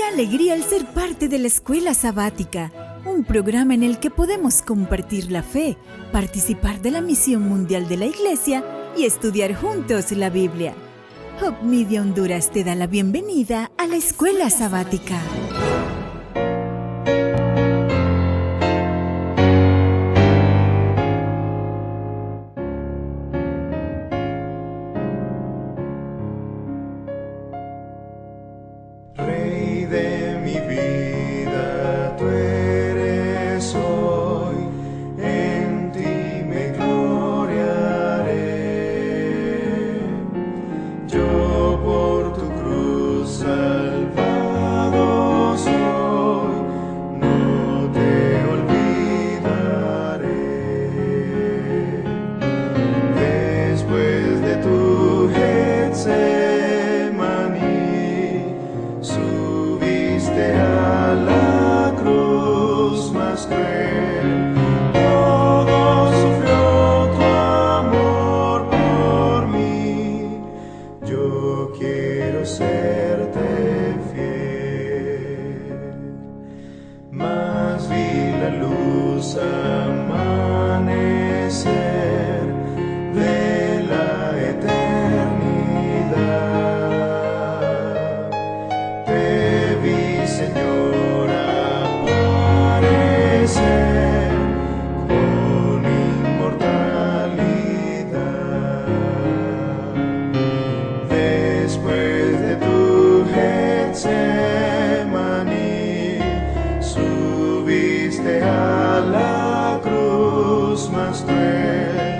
alegría el ser parte de la Escuela Sabática, un programa en el que podemos compartir la fe, participar de la misión mundial de la Iglesia y estudiar juntos la Biblia. Hope Media Honduras te da la bienvenida a la Escuela Sabática. Rey de mi vida, tú eres hoy, en ti me gloriaré. Yo por tu cruz salvado soy, no te olvidaré. Después de tu Getsemaní, subiste a la cruz más cruel. Todo sufrió tu amor por mí. Yo quiero serte fiel. Mas vi la luz amanecer de la eternidad. Te vi, Señor, aparecer con inmortalidad. Después de tu Getsemaní, subiste a la cruz más cruel.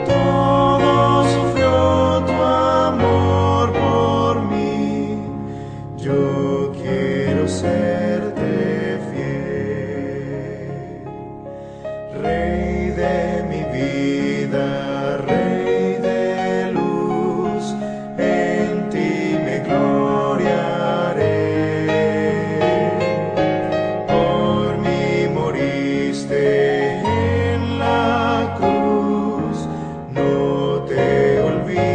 Todo sufrió tu amor por mí. Yo quiero serte fiel. Rey de mi vida, Rey de luz, en ti me gloriaré. Por mí moriste en la cruz, no te olvidaré.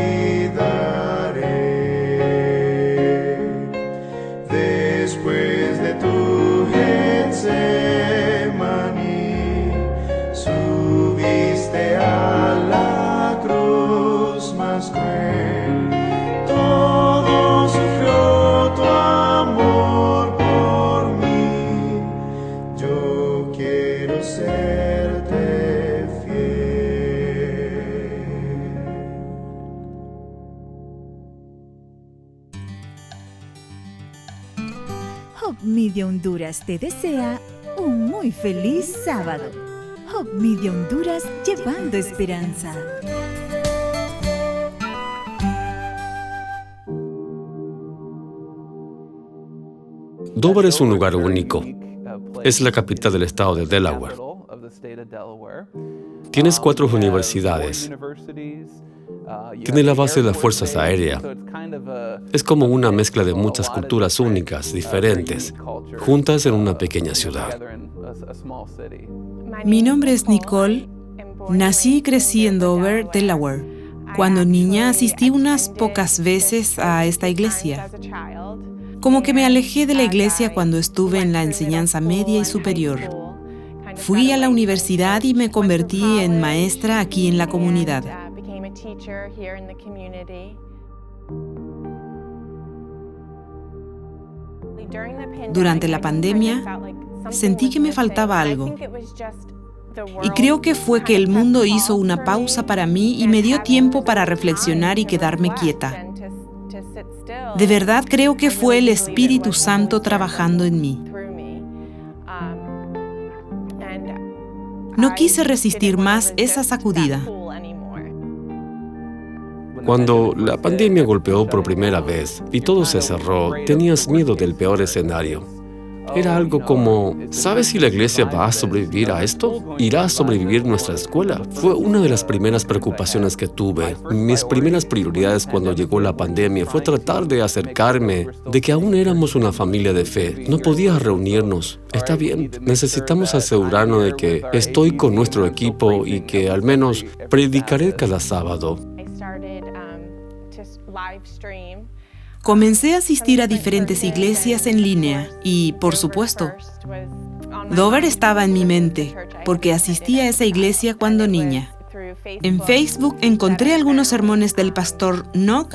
Después de tu Getsemaní, subiste a la cruz más cruel. Todo sufrió tu amor por mí. Yo quiero serte fiel. Hope Media Honduras te desea un muy feliz sábado. Hope Media Honduras, llevando esperanza. Dover es un lugar único. Es la capital del estado de Delaware. Tienes 4 universidades. Tiene la base de las Fuerzas Aéreas. Es como una mezcla de muchas culturas únicas, diferentes, juntas en una pequeña ciudad. Mi nombre es Nicole. Nací y crecí en Dover, Delaware. Cuando niña asistí unas pocas veces a esta iglesia. Como que me alejé de la iglesia cuando estuve en la enseñanza media y superior. Fui a la universidad y me convertí en maestra aquí en la comunidad. Durante la pandemia, sentí que me faltaba algo. Y creo que fue que el mundo hizo una pausa para mí y me dio tiempo para reflexionar y quedarme quieta. De verdad creo que fue el Espíritu Santo trabajando en mí. No quise resistir más esa sacudida. Cuando la pandemia golpeó por primera vez y todo se cerró, tenías miedo del peor escenario. Era algo como, ¿sabes si la iglesia va a sobrevivir a esto? ¿Irá a sobrevivir nuestra escuela? Fue una de las primeras preocupaciones que tuve. Mis primeras prioridades cuando llegó la pandemia fue tratar de acercarme de que aún éramos una familia de fe. No podía reunirnos. Está bien, necesitamos asegurarnos de que estoy con nuestro equipo y que al menos predicaré cada sábado. Comencé a asistir a diferentes iglesias en línea y, por supuesto, Dover estaba en mi mente porque asistí a esa iglesia cuando niña. En Facebook encontré algunos sermones del pastor Nock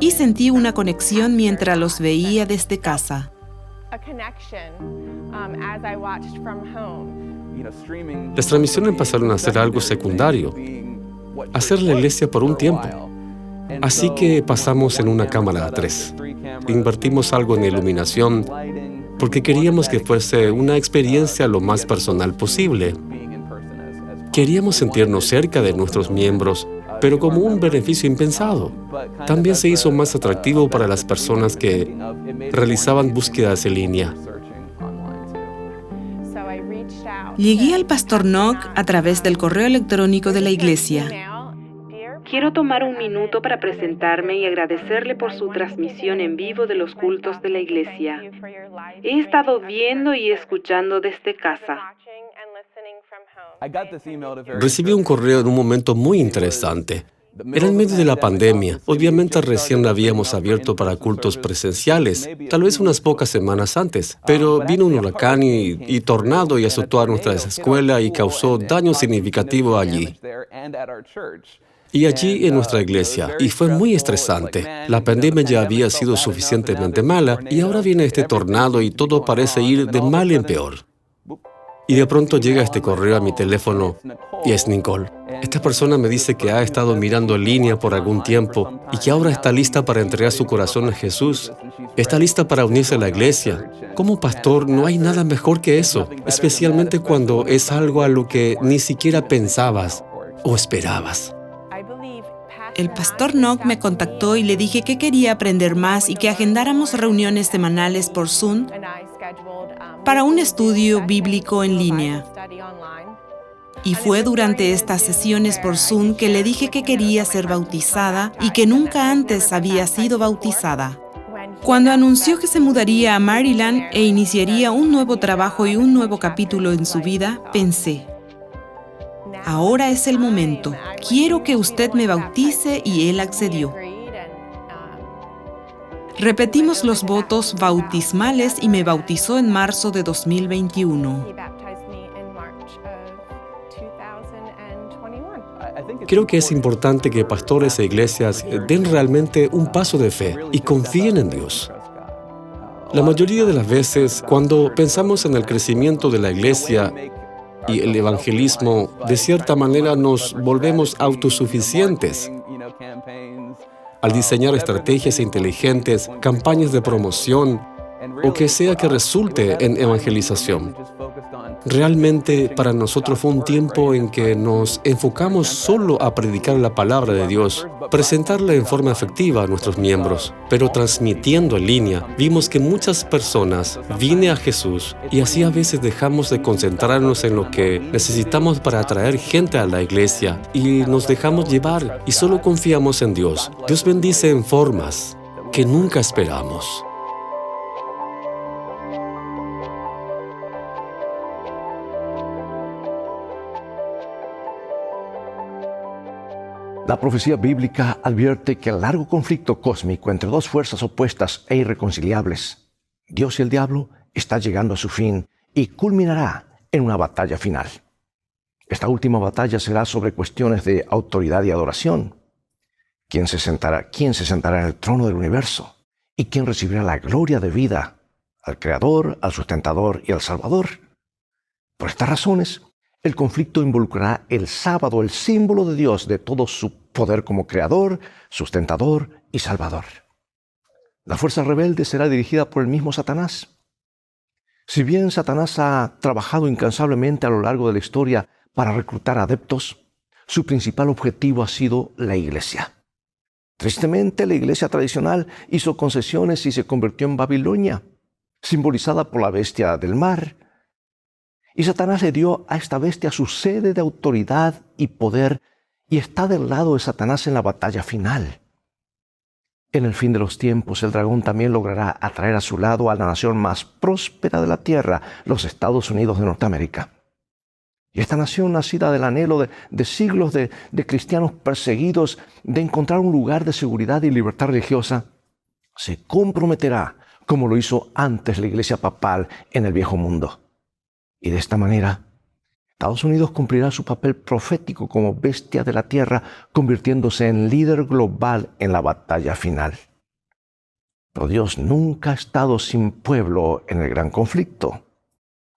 y sentí una conexión mientras los veía desde casa. Las transmisiones pasaron a ser algo secundario, hacer la iglesia por un tiempo. Así que pasamos en una cámara a 3. Invertimos algo en iluminación porque queríamos que fuese una experiencia lo más personal posible. Queríamos sentirnos cerca de nuestros miembros, pero como un beneficio impensado. También se hizo más atractivo para las personas que realizaban búsquedas en línea. Llegué al pastor Nock a través del correo electrónico de la iglesia. Quiero tomar un minuto para presentarme y agradecerle por su transmisión en vivo de los cultos de la iglesia. He estado viendo y escuchando desde casa. Recibí un correo en un momento muy interesante. Era en medio de la pandemia. Obviamente recién habíamos abierto para cultos presenciales, tal vez unas pocas semanas antes, pero vino un huracán y tornado y azotó a nuestra escuela y causó daño significativo allí. Y allí en nuestra iglesia, y fue muy estresante. La pandemia ya había sido suficientemente mala, y ahora viene este tornado y todo parece ir de mal en peor. Y de pronto llega este correo a mi teléfono, y es Nicole. Esta persona me dice que ha estado mirando en línea por algún tiempo, y que ahora está lista para entregar su corazón a Jesús. Está lista para unirse a la iglesia. Como pastor, no hay nada mejor que eso, especialmente cuando es algo a lo que ni siquiera pensabas o esperabas. El pastor Nock me contactó y le dije que quería aprender más y que agendáramos reuniones semanales por Zoom para un estudio bíblico en línea. Y fue durante estas sesiones por Zoom que le dije que quería ser bautizada y que nunca antes había sido bautizada. Cuando anunció que se mudaría a Maryland e iniciaría un nuevo trabajo y un nuevo capítulo en su vida, pensé: ahora es el momento. Quiero que usted me bautice, y él accedió. Repetimos los votos bautismales y me bautizó en marzo de 2021. Creo que es importante que pastores e iglesias den realmente un paso de fe y confíen en Dios. La mayoría de las veces, cuando pensamos en el crecimiento de la iglesia y el evangelismo, de cierta manera nos volvemos autosuficientes. Al diseñar estrategias inteligentes, campañas de promoción, o que sea que resulte en evangelización. Realmente para nosotros fue un tiempo en que nos enfocamos solo a predicar la palabra de Dios, presentarla en forma efectiva a nuestros miembros, pero transmitiendo en línea, vimos que muchas personas vienen a Jesús y así a veces dejamos de concentrarnos en lo que necesitamos para atraer gente a la iglesia y nos dejamos llevar y solo confiamos en Dios. Dios bendice en formas que nunca esperamos. La profecía bíblica advierte que el largo conflicto cósmico entre dos fuerzas opuestas e irreconciliables, Dios y el diablo, está llegando a su fin y culminará en una batalla final. Esta última batalla será sobre cuestiones de autoridad y adoración. ¿Quién se sentará en el trono del universo? ¿Y quién recibirá la gloria de vida? ¿Al Creador, al Sustentador y al Salvador? Por estas razones, el conflicto involucrará el sábado, el símbolo de Dios, de todo su poder como Creador, Sustentador y Salvador. La fuerza rebelde será dirigida por el mismo Satanás. Si bien Satanás ha trabajado incansablemente a lo largo de la historia para reclutar adeptos, su principal objetivo ha sido la iglesia. Tristemente, la iglesia tradicional hizo concesiones y se convirtió en Babilonia, simbolizada por la bestia del mar. Y Satanás le dio a esta bestia su sede de autoridad y poder, y está del lado de Satanás en la batalla final. En el fin de los tiempos, el dragón también logrará atraer a su lado a la nación más próspera de la tierra, los Estados Unidos de Norteamérica. Y esta nación, nacida del anhelo de siglos de cristianos perseguidos, de encontrar un lugar de seguridad y libertad religiosa, Se comprometerá como lo hizo antes la Iglesia papal en el Viejo Mundo. Y de esta manera, Estados Unidos cumplirá su papel profético como bestia de la tierra, convirtiéndose en líder global en la batalla final. Pero Dios nunca ha estado sin pueblo en el gran conflicto.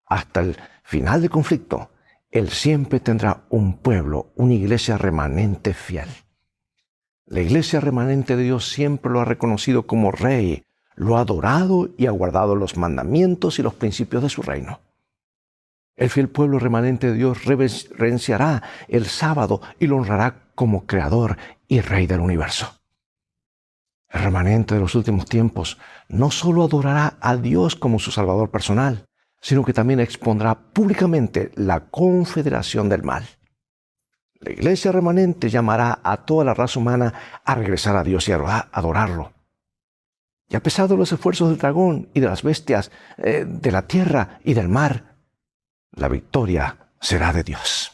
Hasta el final del conflicto, Él siempre tendrá un pueblo, una iglesia remanente fiel. La iglesia remanente de Dios siempre lo ha reconocido como rey, lo ha adorado y ha guardado los mandamientos y los principios de su reino. El fiel pueblo remanente de Dios reverenciará el sábado y lo honrará como creador y rey del universo. El remanente de los últimos tiempos no solo adorará a Dios como su salvador personal, sino que también expondrá públicamente la confederación del mal. La iglesia remanente llamará a toda la raza humana a regresar a Dios y a adorarlo. Y a pesar de los esfuerzos del dragón y de las bestias, de la tierra y del mar, la victoria será de Dios.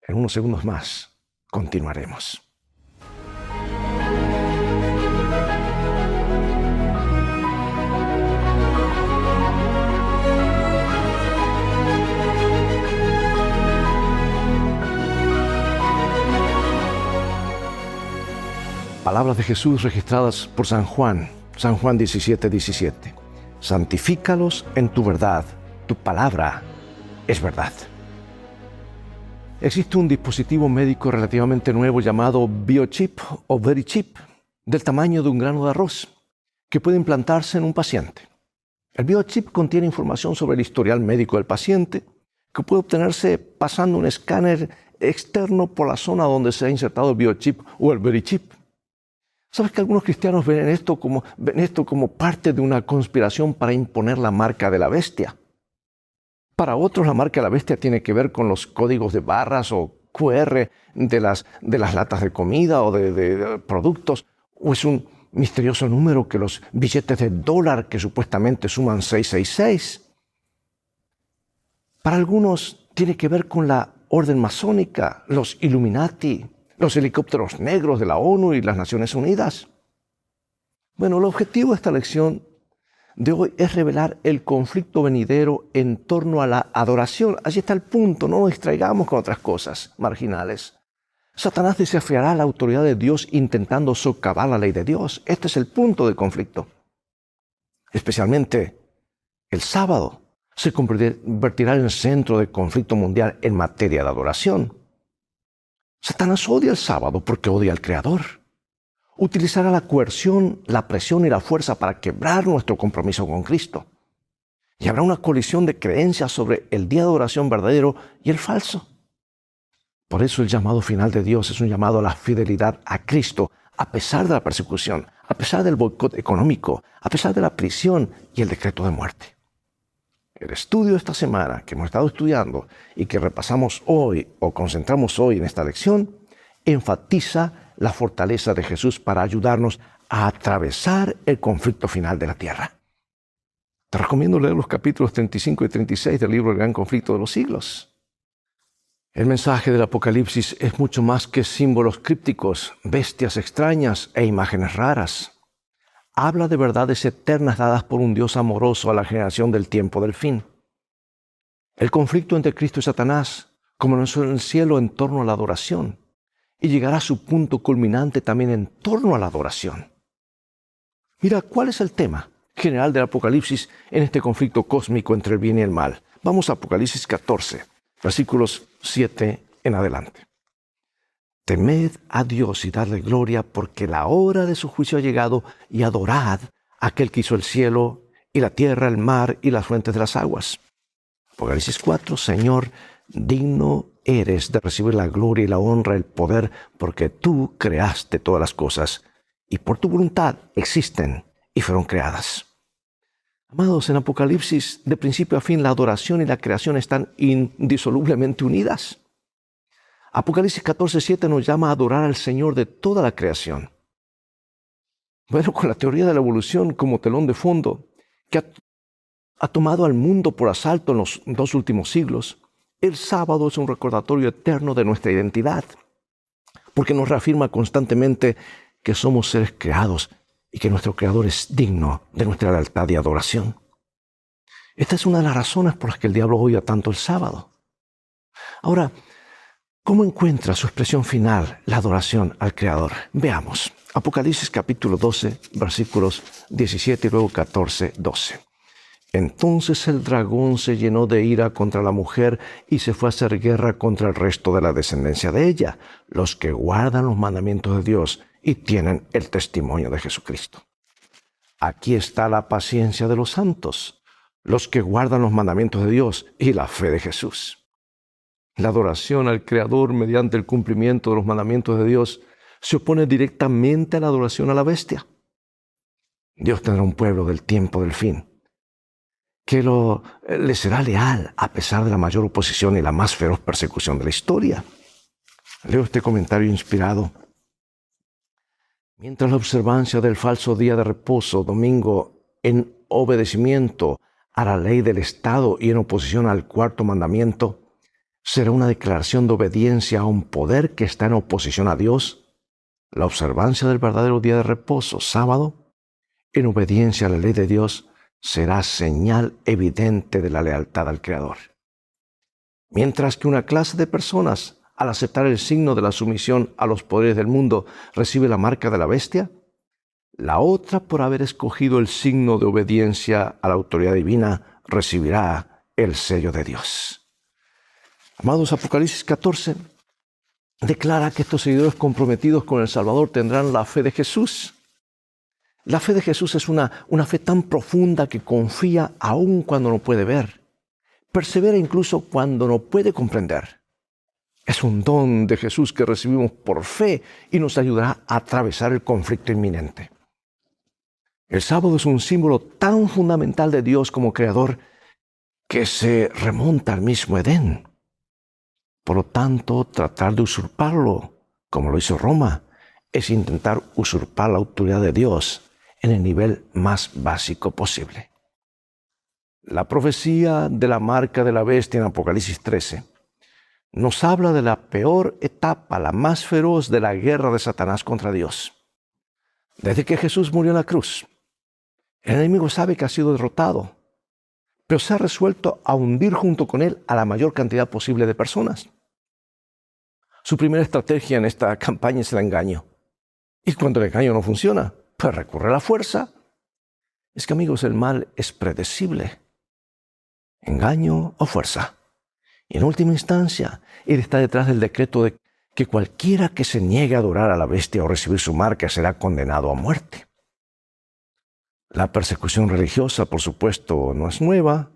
En unos segundos más continuaremos. Palabras de Jesús registradas por San Juan 17:17. Santifícalos en tu verdad, tu palabra es verdad. Existe un dispositivo médico relativamente nuevo llamado biochip o verichip, del tamaño de un grano de arroz, que puede implantarse en un paciente. El biochip contiene información sobre el historial médico del paciente, que puede obtenerse pasando un escáner externo por la zona donde se ha insertado el biochip o el verichip. ¿Sabes que algunos cristianos ven esto como parte de una conspiración para imponer la marca de la bestia? Para otros, la marca de la bestia tiene que ver con los códigos de barras o QR de las latas de comida o de productos, o es un misterioso número que los billetes de dólar que supuestamente suman 666. Para algunos tiene que ver con la orden masónica, los Illuminati, los helicópteros negros de la ONU y las Naciones Unidas. Bueno, el objetivo de esta lección de hoy es revelar el conflicto venidero en torno a la adoración. Allí está el punto, no nos distraigamos con otras cosas marginales. Satanás desafiará la autoridad de Dios intentando socavar la ley de Dios. Este es el punto del conflicto. Especialmente el sábado se convertirá en el centro del conflicto mundial en materia de adoración. Satanás odia el sábado porque odia al Creador. Utilizará la coerción, la presión y la fuerza para quebrar nuestro compromiso con Cristo. Y habrá una colisión de creencias sobre el día de adoración verdadero y el falso. Por eso el llamado final de Dios es un llamado a la fidelidad a Cristo, a pesar de la persecución, a pesar del boicot económico, a pesar de la prisión y el decreto de muerte. El estudio de esta semana que hemos estado estudiando y que repasamos hoy o concentramos hoy en esta lección, enfatiza la fortaleza de Jesús para ayudarnos a atravesar el conflicto final de la tierra. Te recomiendo leer los capítulos 35 y 36 del libro El Gran Conflicto de los Siglos. El mensaje del Apocalipsis es mucho más que símbolos crípticos, bestias extrañas e imágenes raras. Habla de verdades eternas dadas por un Dios amoroso a la generación del tiempo del fin. El conflicto entre Cristo y Satanás comenzó en el cielo en torno a la adoración y llegará a su punto culminante también en torno a la adoración. Mira, ¿cuál es el tema general del Apocalipsis en este conflicto cósmico entre el bien y el mal? Vamos a Apocalipsis 14, versículos 7 en adelante. Temed a Dios y dadle gloria, porque la hora de su juicio ha llegado, y adorad a aquel que hizo el cielo y la tierra, el mar y las fuentes de las aguas. Apocalipsis 4, Señor, digno eres de recibir la gloria y la honra, el poder, porque tú creaste todas las cosas, y por tu voluntad existen y fueron creadas. Amados, en Apocalipsis, de principio a fin, la adoración y la creación están indisolublemente unidas. Apocalipsis 14:7 nos llama a adorar al Señor de toda la creación. Bueno, con la teoría de la evolución como telón de fondo, que ha tomado al mundo por asalto en los 2 últimos siglos, el sábado es un recordatorio eterno de nuestra identidad, porque nos reafirma constantemente que somos seres creados y que nuestro Creador es digno de nuestra lealtad y adoración. Esta es una de las razones por las que el diablo odia tanto el sábado. Ahora, ¿cómo encuentra su expresión final la adoración al Creador? Veamos. Apocalipsis capítulo 12, versículos 17 y luego 14, 12. Entonces el dragón se llenó de ira contra la mujer y se fue a hacer guerra contra el resto de la descendencia de ella, los que guardan los mandamientos de Dios y tienen el testimonio de Jesucristo. Aquí está la paciencia de los santos, los que guardan los mandamientos de Dios y la fe de Jesús. La adoración al Creador mediante el cumplimiento de los mandamientos de Dios se opone directamente a la adoración a la bestia. Dios tendrá un pueblo del tiempo del fin que le será leal a pesar de la mayor oposición y la más feroz persecución de la historia. Leo este comentario inspirado. Mientras la observancia del falso día de reposo, domingo, en obedecimiento a la ley del Estado y en oposición al cuarto mandamiento, será una declaración de obediencia a un poder que está en oposición a Dios, la observancia del verdadero día de reposo, sábado, en obediencia a la ley de Dios, será señal evidente de la lealtad al Creador. Mientras que una clase de personas, al aceptar el signo de la sumisión a los poderes del mundo, recibe la marca de la bestia, la otra, por haber escogido el signo de obediencia a la autoridad divina, recibirá el sello de Dios. Amados, Apocalipsis 14 declara que estos seguidores comprometidos con el Salvador tendrán la fe de Jesús. La fe de Jesús es una fe tan profunda que confía aún cuando no puede ver. Persevera incluso cuando no puede comprender. Es un don de Jesús que recibimos por fe y nos ayudará a atravesar el conflicto inminente. El sábado es un símbolo tan fundamental de Dios como Creador que se remonta al mismo Edén. Por lo tanto, tratar de usurparlo, como lo hizo Roma, es intentar usurpar la autoridad de Dios en el nivel más básico posible. La profecía de la marca de la bestia en Apocalipsis 13 nos habla de la peor etapa, la más feroz de la guerra de Satanás contra Dios. Desde que Jesús murió en la cruz, el enemigo sabe que ha sido derrotado, pero se ha resuelto a hundir junto con él a la mayor cantidad posible de personas. Su primera estrategia en esta campaña es el engaño. Y cuando el engaño no funciona, pues recurre a la fuerza. Es que, amigos, el mal es predecible. Engaño o fuerza. Y en última instancia, él está detrás del decreto de que cualquiera que se niegue a adorar a la bestia o recibir su marca será condenado a muerte. La persecución religiosa, por supuesto, no es nueva.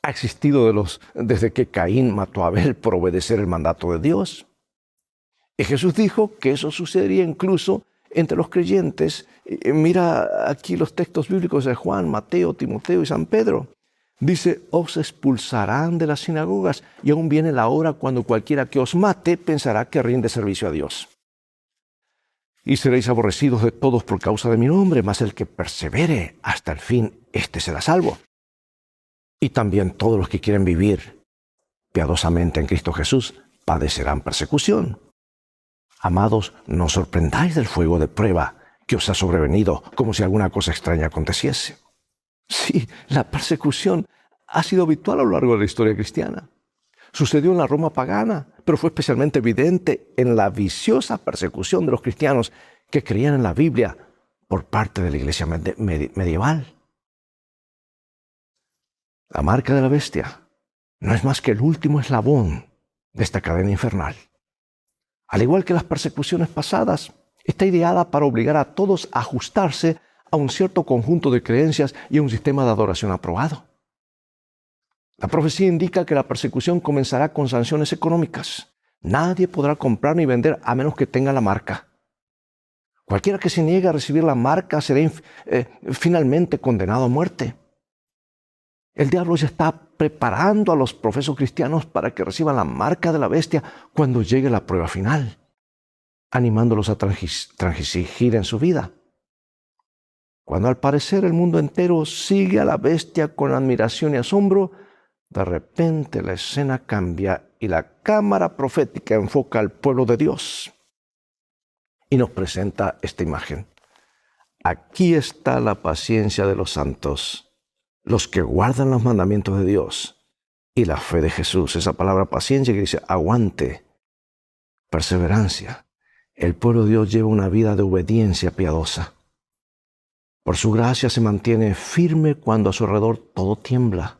Ha existido desde que Caín mató a Abel por obedecer el mandato de Dios. Y Jesús dijo que eso sucedería incluso entre los creyentes. Mira aquí los textos bíblicos de Juan, Mateo, Timoteo y San Pedro. Dice, os expulsarán de las sinagogas y aún viene la hora cuando cualquiera que os mate pensará que rinde servicio a Dios. Y seréis aborrecidos de todos por causa de mi nombre, mas el que persevere hasta el fin, éste será salvo. Y también todos los que quieren vivir piadosamente en Cristo Jesús padecerán persecución. Amados, no os sorprendáis del fuego de prueba que os ha sobrevenido, como si alguna cosa extraña aconteciese. Sí, la persecución ha sido habitual a lo largo de la historia cristiana. Sucedió en la Roma pagana, pero fue especialmente evidente en la viciosa persecución de los cristianos que creían en la Biblia por parte de la iglesia medieval. La marca de la bestia no es más que el último eslabón de esta cadena infernal. Al igual que las persecuciones pasadas, está ideada para obligar a todos a ajustarse a un cierto conjunto de creencias y a un sistema de adoración aprobado. La profecía indica que la persecución comenzará con sanciones económicas. Nadie podrá comprar ni vender a menos que tenga la marca. Cualquiera que se niegue a recibir la marca será finalmente condenado a muerte. El diablo ya está preparando a los profesos cristianos para que reciban la marca de la bestia cuando llegue la prueba final, animándolos a transigir en su vida. Cuando al parecer el mundo entero sigue a la bestia con admiración y asombro, de repente la escena cambia y la cámara profética enfoca al pueblo de Dios y nos presenta esta imagen. Aquí está la paciencia de los santos, los que guardan los mandamientos de Dios y la fe de Jesús. Esa palabra paciencia que dice aguante, perseverancia. El pueblo de Dios lleva una vida de obediencia piadosa. Por su gracia se mantiene firme cuando a su alrededor todo tiembla.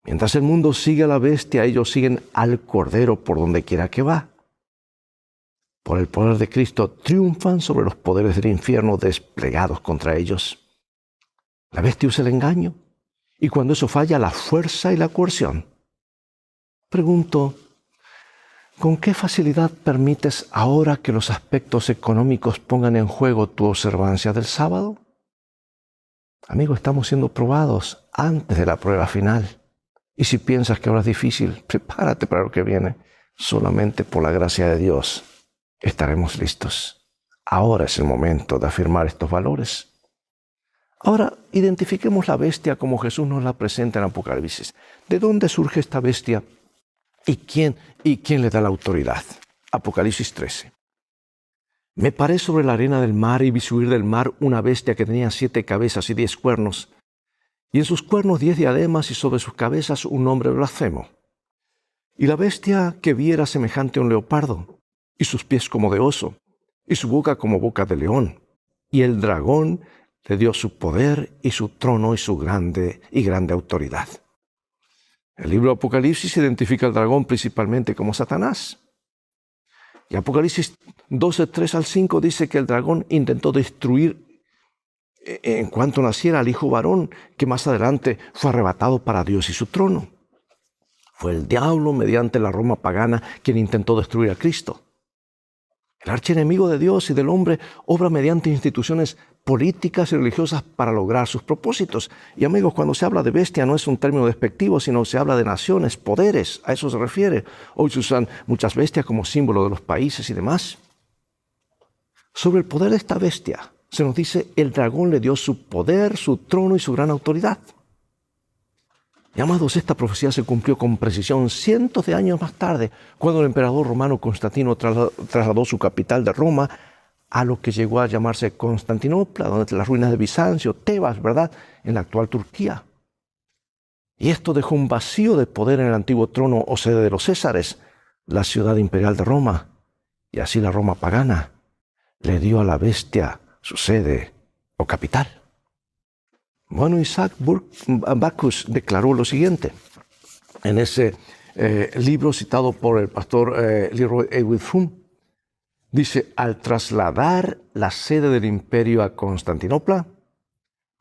Mientras el mundo sigue a la bestia, ellos siguen al Cordero por donde quiera que va. Por el poder de Cristo triunfan sobre los poderes del infierno desplegados contra ellos. La bestia usa el engaño y cuando eso falla, la fuerza y la coerción. Pregunto, ¿con qué facilidad permites ahora que los aspectos económicos pongan en juego tu observancia del sábado? Amigo, estamos siendo probados antes de la prueba final. Y si piensas que ahora es difícil, prepárate para lo que viene. Solamente por la gracia de Dios estaremos listos. Ahora es el momento de afirmar estos valores. Ahora, identifiquemos la bestia como Jesús nos la presenta en Apocalipsis. ¿De dónde surge esta bestia? ¿Y quién le da la autoridad? Apocalipsis 13. Me paré sobre la arena del mar y vi subir del mar una bestia que tenía 7 cabezas y 10 cuernos, y en sus cuernos 10 diademas y sobre sus cabezas un nombre blasfemo. Y la bestia que vi era semejante a un leopardo, y sus pies como de oso, y su boca como boca de león. Y el dragón le dio su poder y su trono y su grande autoridad. El libro de Apocalipsis identifica al dragón principalmente como Satanás. Y Apocalipsis 12, 3 al 5 dice que el dragón intentó destruir en cuanto naciera al hijo varón, que más adelante fue arrebatado para Dios y su trono. Fue el diablo, mediante la Roma pagana, quien intentó destruir a Cristo. El archienemigo de Dios y del hombre obra mediante instituciones políticas y religiosas para lograr sus propósitos. Y amigos, cuando se habla de bestia no es un término despectivo, sino se habla de naciones, poderes, a eso se refiere. Hoy se usan muchas bestias como símbolo de los países y demás. Sobre el poder de esta bestia se nos dice, el dragón le dio su poder, su trono y su gran autoridad. Y amados, esta profecía se cumplió con precisión cientos de años más tarde, cuando el emperador romano Constantino trasladó su capital de Roma a lo que llegó a llamarse Constantinopla, donde las ruinas de Bizancio, Tebas, ¿verdad?, en la actual Turquía. Y esto dejó un vacío de poder en el antiguo trono o sede de los Césares, la ciudad imperial de Roma. Y así la Roma pagana le dio a la bestia su sede o capital. Bueno, Isaac Backus declaró lo siguiente en ese libro citado por el pastor Leroy Edwin Froome. Dice, al trasladar la sede del imperio a Constantinopla,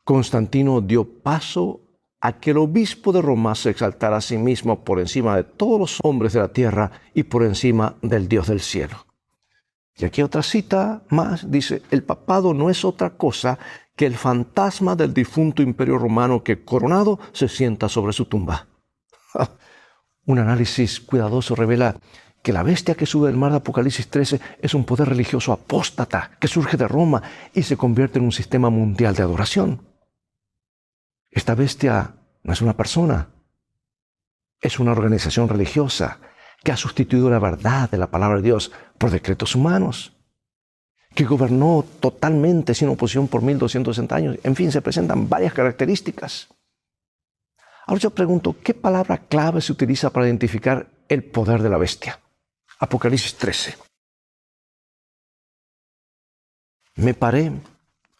Constantino dio paso a que el obispo de Roma se exaltara a sí mismo por encima de todos los hombres de la tierra y por encima del Dios del cielo. Y aquí otra cita más, dice, el papado no es otra cosa que el fantasma del difunto imperio romano que, coronado, se sienta sobre su tumba. Un análisis cuidadoso revela que la bestia que sube del mar de Apocalipsis 13 es un poder religioso apóstata que surge de Roma y se convierte en un sistema mundial de adoración. Esta bestia no es una persona, es una organización religiosa que ha sustituido la verdad de la palabra de Dios por decretos humanos, que gobernó totalmente sin oposición por 1260 años. En fin, se presentan varias características. Ahora yo pregunto, ¿qué palabra clave se utiliza para identificar el poder de la bestia? Apocalipsis 13. Me paré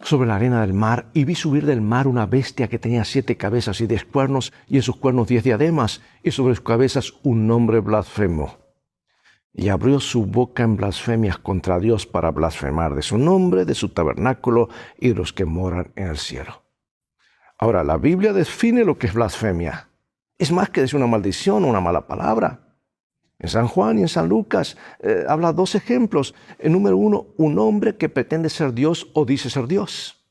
sobre la arena del mar y vi subir del mar una bestia que tenía 7 cabezas y 10 cuernos, y en sus cuernos 10 diademas, y sobre sus cabezas un nombre blasfemo. Y abrió su boca en blasfemias contra Dios para blasfemar de su nombre, de su tabernáculo y de los que moran en el cielo. Ahora, la Biblia define lo que es blasfemia. Es más que decir una maldición o una mala palabra. En San Juan y en San Lucas habla 2 ejemplos. En número 1, un hombre que pretende ser Dios o dice ser Dios.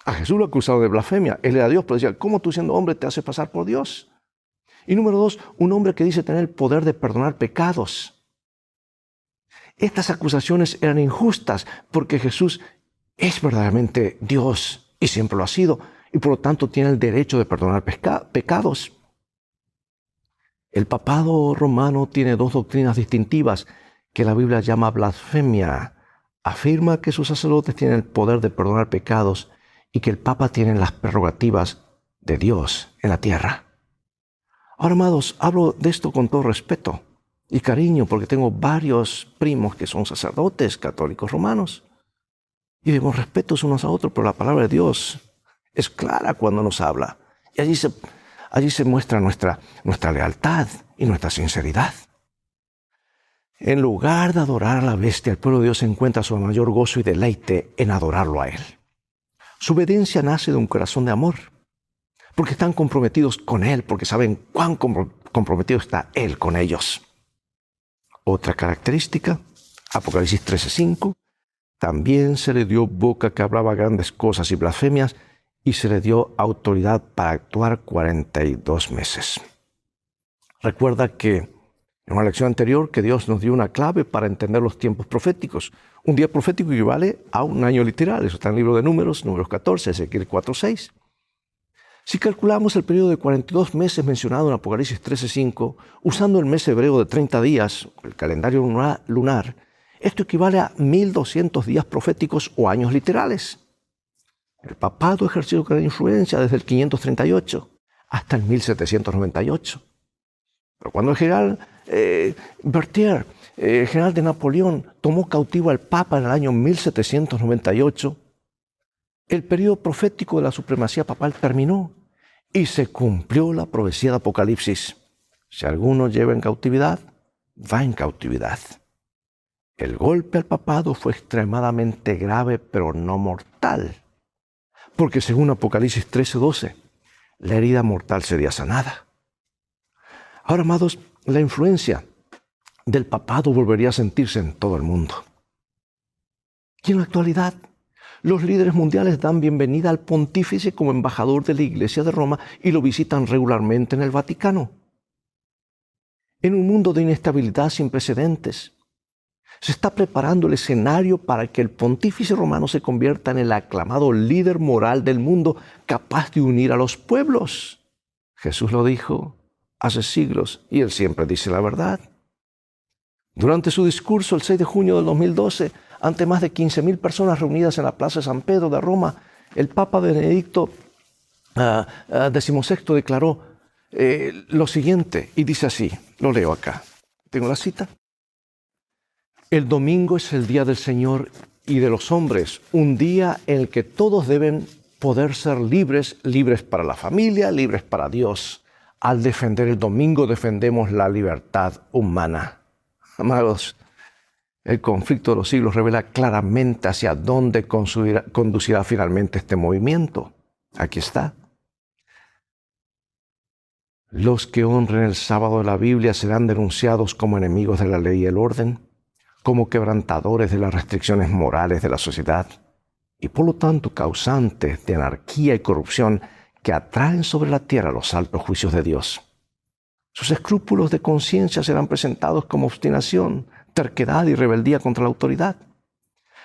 A Jesús lo acusaron de blasfemia. Él era Dios, pero decía, ¿cómo tú siendo hombre te haces pasar por Dios? Y número 2, un hombre que dice tener el poder de perdonar pecados. Estas acusaciones eran injustas porque Jesús es verdaderamente Dios y siempre lo ha sido, y por lo tanto tiene el derecho de perdonar pecados. El papado romano tiene 2 doctrinas distintivas que la Biblia llama blasfemia, afirma que sus sacerdotes tienen el poder de perdonar pecados y que el Papa tiene las prerrogativas de Dios en la tierra. Ahora, amados, hablo de esto con todo respeto y cariño porque tengo varios primos que son sacerdotes católicos romanos y debemos respetos unos a otros, pero la palabra de Dios es clara cuando nos habla y allí se muestra nuestra lealtad y nuestra sinceridad. En lugar de adorar a la bestia, el pueblo de Dios encuentra su mayor gozo y deleite en adorarlo a Él. Su obediencia nace de un corazón de amor, porque están comprometidos con Él, porque saben cuán comprometido está Él con ellos. Otra característica, Apocalipsis 13:5, también se le dio boca que hablaba grandes cosas y blasfemias, y se le dio autoridad para actuar 42 meses. Recuerda que en una lección anterior que Dios nos dio una clave para entender los tiempos proféticos. Un día profético equivale a un año literal. Eso está en el libro de Números 14, Ezequiel 4:6. Si calculamos el periodo de 42 meses mencionado en Apocalipsis 13:5, usando el mes hebreo de 30 días, el calendario lunar, esto equivale a 1200 días proféticos o años literales. El papado ejerció gran influencia desde el 538 hasta el 1798. Pero cuando el general Berthier, el general de Napoleón, tomó cautivo al Papa en el año 1798, el periodo profético de la supremacía papal terminó y se cumplió la profecía de Apocalipsis. Si alguno lleva en cautividad, va en cautividad. El golpe al papado fue extremadamente grave, pero no mortal, porque según Apocalipsis 13:12, la herida mortal sería sanada. Ahora, amados, la influencia del papado volvería a sentirse en todo el mundo. Y en la actualidad, los líderes mundiales dan bienvenida al pontífice como embajador de la Iglesia de Roma y lo visitan regularmente en el Vaticano. En un mundo de inestabilidad sin precedentes, se está preparando el escenario para que el pontífice romano se convierta en el aclamado líder moral del mundo, capaz de unir a los pueblos. Jesús lo dijo hace siglos y Él siempre dice la verdad. Durante su discurso el 6 de junio del 2012, ante más de 15,000 personas reunidas en la Plaza de San Pedro de Roma, el Papa Benedicto XVI declaró lo siguiente, y dice así, lo leo acá, tengo la cita. El domingo es el día del Señor y de los hombres, un día en el que todos deben poder ser libres, libres para la familia, libres para Dios. Al defender el domingo, defendemos la libertad humana. Amados, el conflicto de los siglos revela claramente hacia dónde conducirá finalmente este movimiento. Aquí está. Los que honren el sábado de la Biblia serán denunciados como enemigos de la ley y el orden, como quebrantadores de las restricciones morales de la sociedad y por lo tanto causantes de anarquía y corrupción que atraen sobre la tierra los altos juicios de Dios. Sus escrúpulos de conciencia serán presentados como obstinación, terquedad y rebeldía contra la autoridad.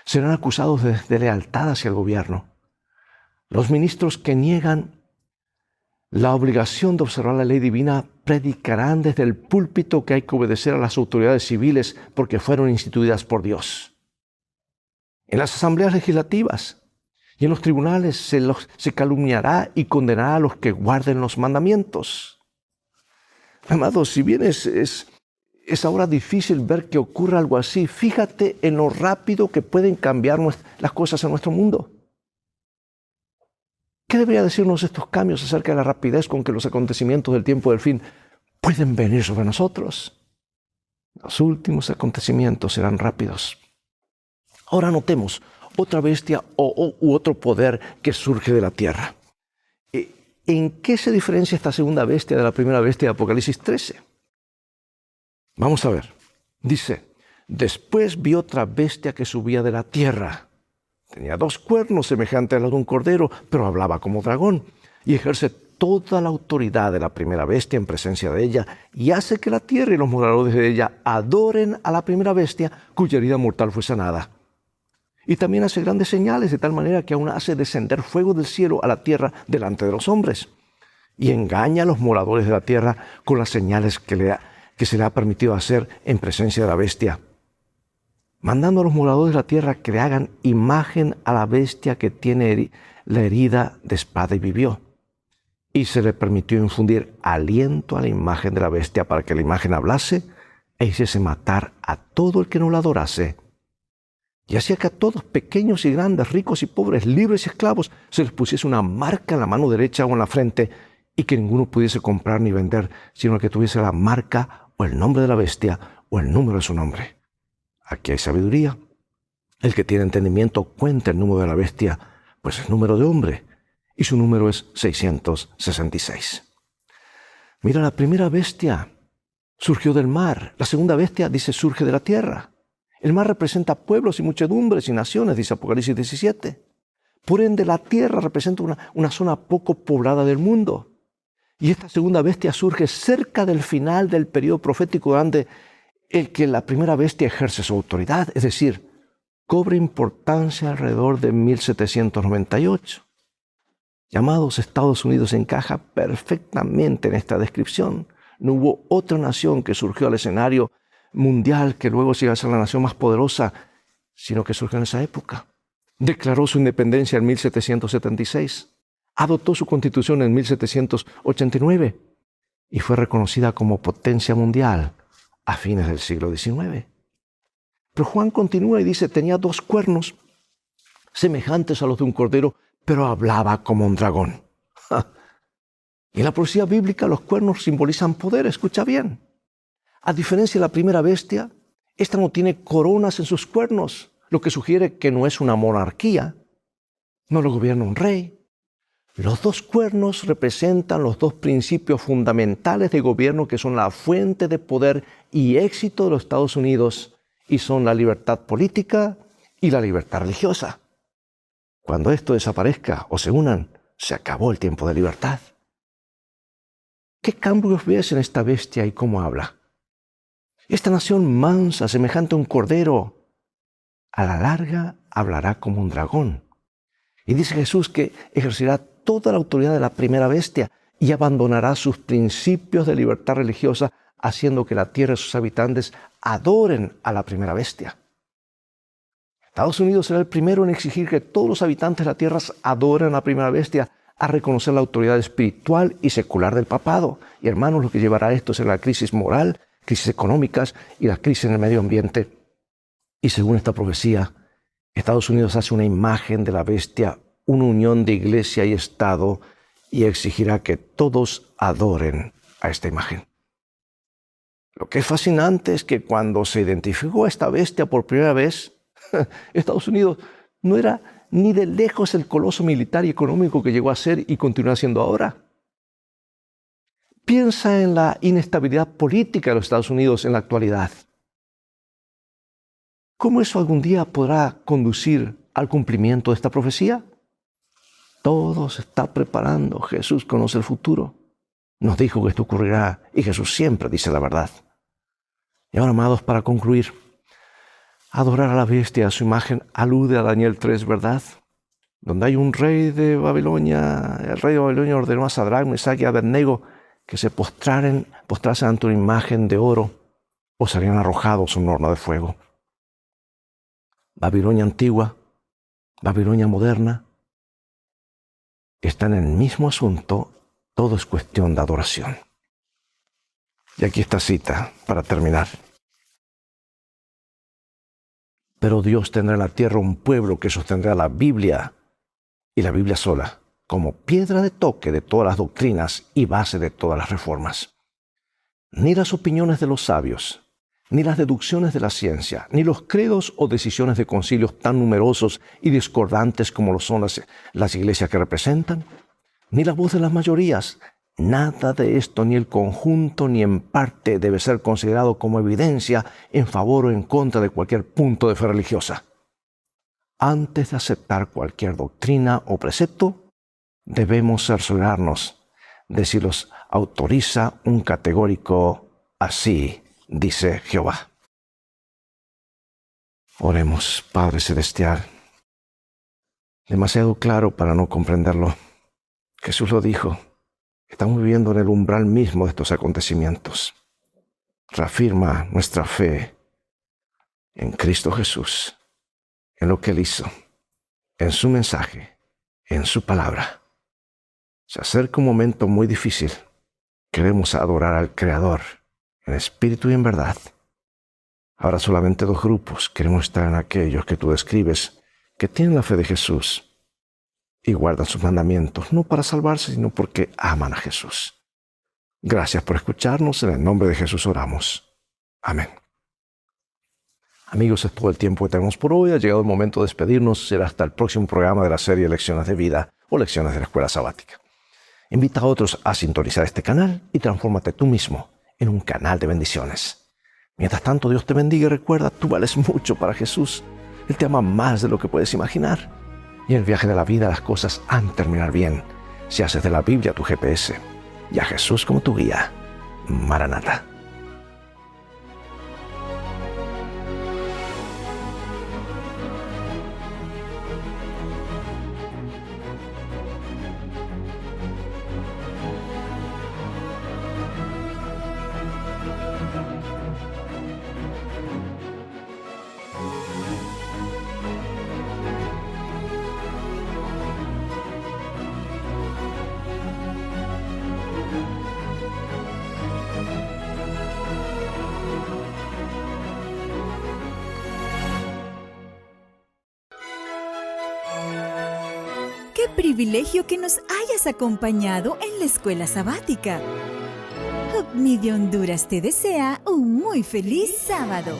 Serán acusados de lealtad hacia el gobierno. Los ministros que niegan la obligación de observar la ley divina predicarán desde el púlpito que hay que obedecer a las autoridades civiles porque fueron instituidas por Dios. En las asambleas legislativas y en los tribunales se calumniará y condenará a los que guarden los mandamientos. Amados, si bien es ahora difícil ver que ocurra algo así, fíjate en lo rápido que pueden cambiar las cosas en nuestro mundo. ¿Qué debería decirnos estos cambios acerca de la rapidez con que los acontecimientos del tiempo del fin pueden venir sobre nosotros? Los últimos acontecimientos serán rápidos. Ahora notemos otra bestia u otro poder que surge de la tierra. ¿En qué se diferencia esta segunda bestia de la primera bestia de Apocalipsis 13? Vamos a ver. Dice, después vi otra bestia que subía de la tierra. Tenía 2 cuernos semejantes a los de un cordero, pero hablaba como dragón y ejerce toda la autoridad de la primera bestia en presencia de ella y hace que la tierra y los moradores de ella adoren a la primera bestia cuya herida mortal fue sanada. Y también hace grandes señales de tal manera que aún hace descender fuego del cielo a la tierra delante de los hombres y engaña a los moradores de la tierra con las señales que se le ha permitido hacer en presencia de la bestia. mandando a los moradores de la tierra que le hagan imagen a la bestia que tiene la herida de espada y vivió. Y se le permitió infundir aliento a la imagen de la bestia para que la imagen hablase e hiciese matar a todo el que no la adorase. Y hacía que a todos, pequeños y grandes, ricos y pobres, libres y esclavos, se les pusiese una marca en la mano derecha o en la frente, y que ninguno pudiese comprar ni vender, sino que tuviese la marca o el nombre de la bestia o el número de su nombre. Aquí hay sabiduría. El que tiene entendimiento cuenta el número de la bestia, pues es número de hombre, y su número es 666. Mira, la primera bestia surgió del mar. La segunda bestia, dice, surge de la tierra. El mar representa pueblos y muchedumbres y naciones, dice Apocalipsis 17. Por ende, la tierra representa una zona poco poblada del mundo. Y esta segunda bestia surge cerca del final del periodo profético durante el que la primera bestia ejerce su autoridad, es decir, cobra importancia alrededor de 1798. Llamados Estados Unidos encaja perfectamente en esta descripción. No hubo otra nación que surgió al escenario mundial que luego se iba a ser la nación más poderosa, sino que surgió en esa época. Declaró su independencia en 1776, adoptó su constitución en 1789 y fue reconocida como potencia mundial a fines del siglo XIX. Pero Juan continúa y dice, tenía 2 cuernos semejantes a los de un cordero, pero hablaba como un dragón. Y en la profecía bíblica los cuernos simbolizan poder, escucha bien. A diferencia de la primera bestia, esta no tiene coronas en sus cuernos, lo que sugiere que no es una monarquía, no lo gobierna un rey. Los 2 cuernos representan los 2 principios fundamentales de gobierno que son la fuente de poder y éxito de los Estados Unidos, y son la libertad política y la libertad religiosa. Cuando esto desaparezca o se unan, se acabó el tiempo de libertad. ¿Qué cambios ves en esta bestia y cómo habla? Esta nación mansa, semejante a un cordero, a la larga hablará como un dragón. Y dice Jesús que ejercerá toda la autoridad de la primera bestia y abandonará sus principios de libertad religiosa, haciendo que la tierra y sus habitantes adoren a la primera bestia. Estados Unidos será el primero en exigir que todos los habitantes de la tierra adoren a la primera bestia, a reconocer la autoridad espiritual y secular del papado. Y hermanos, lo que llevará a esto será la crisis moral, crisis económicas y la crisis en el medio ambiente. Y según esta profecía, Estados Unidos hace una imagen de la bestia, una unión de iglesia y Estado, y exigirá que todos adoren a esta imagen. Lo que es fascinante es que cuando se identificó a esta bestia por primera vez, Estados Unidos no era ni de lejos el coloso militar y económico que llegó a ser y continúa siendo ahora. Piensa en la inestabilidad política de los Estados Unidos en la actualidad. ¿Cómo eso algún día podrá conducir al cumplimiento de esta profecía? Todo se está preparando. Jesús conoce el futuro. Nos dijo que esto ocurrirá y Jesús siempre dice la verdad. Y ahora, amados, para concluir, adorar a la bestia, a su imagen, alude a Daniel 3, ¿verdad? Donde hay un rey de Babilonia, el rey de Babilonia ordenó a Sadrach, Mesach y Abednego que se postrasen ante una imagen de oro o serían arrojados a un horno de fuego. Babilonia antigua, Babilonia moderna, están en el mismo asunto, todo es cuestión de adoración. Y aquí esta cita para terminar. Pero Dios tendrá en la tierra un pueblo que sostendrá la Biblia y la Biblia sola, como piedra de toque de todas las doctrinas y base de todas las reformas. Ni las opiniones de los sabios, ni las deducciones de la ciencia, ni los credos o decisiones de concilios tan numerosos y discordantes como lo son las iglesias que representan, ni la voz de las mayorías, nada de esto, ni el conjunto, ni en parte, debe ser considerado como evidencia en favor o en contra de cualquier punto de fe religiosa. Antes de aceptar cualquier doctrina o precepto, debemos cerciorarnos de si los autoriza un categórico así, dice Jehová. Oremos, Padre Celestial. Demasiado claro para no comprenderlo. Jesús lo dijo. Estamos viviendo en el umbral mismo de estos acontecimientos. Reafirma nuestra fe en Cristo Jesús, en lo que Él hizo, en su mensaje, en su palabra. Se acerca un momento muy difícil. Queremos adorar al Creador en espíritu y en verdad. Ahora solamente 2 grupos. Queremos estar en aquellos que tú describes, que tienen la fe de Jesús y guardan sus mandamientos, no para salvarse, sino porque aman a Jesús. Gracias por escucharnos. En el nombre de Jesús oramos. Amén. Amigos, es todo el tiempo que tenemos por hoy. Ha llegado el momento de despedirnos. Será hasta el próximo programa de la serie Lecciones de Vida o Lecciones de la Escuela Sabática. Invita a otros a sintonizar este canal y transfórmate tú mismo en un canal de bendiciones. Mientras tanto, Dios te bendiga y recuerda, tú vales mucho para Jesús. Él te ama más de lo que puedes imaginar. Y en el viaje de la vida las cosas han de terminar bien si haces de la Biblia tu GPS y a Jesús como tu guía. Maranata. ¡Qué privilegio que nos hayas acompañado en la escuela sabática! Hope Media Honduras te desea un muy feliz sábado.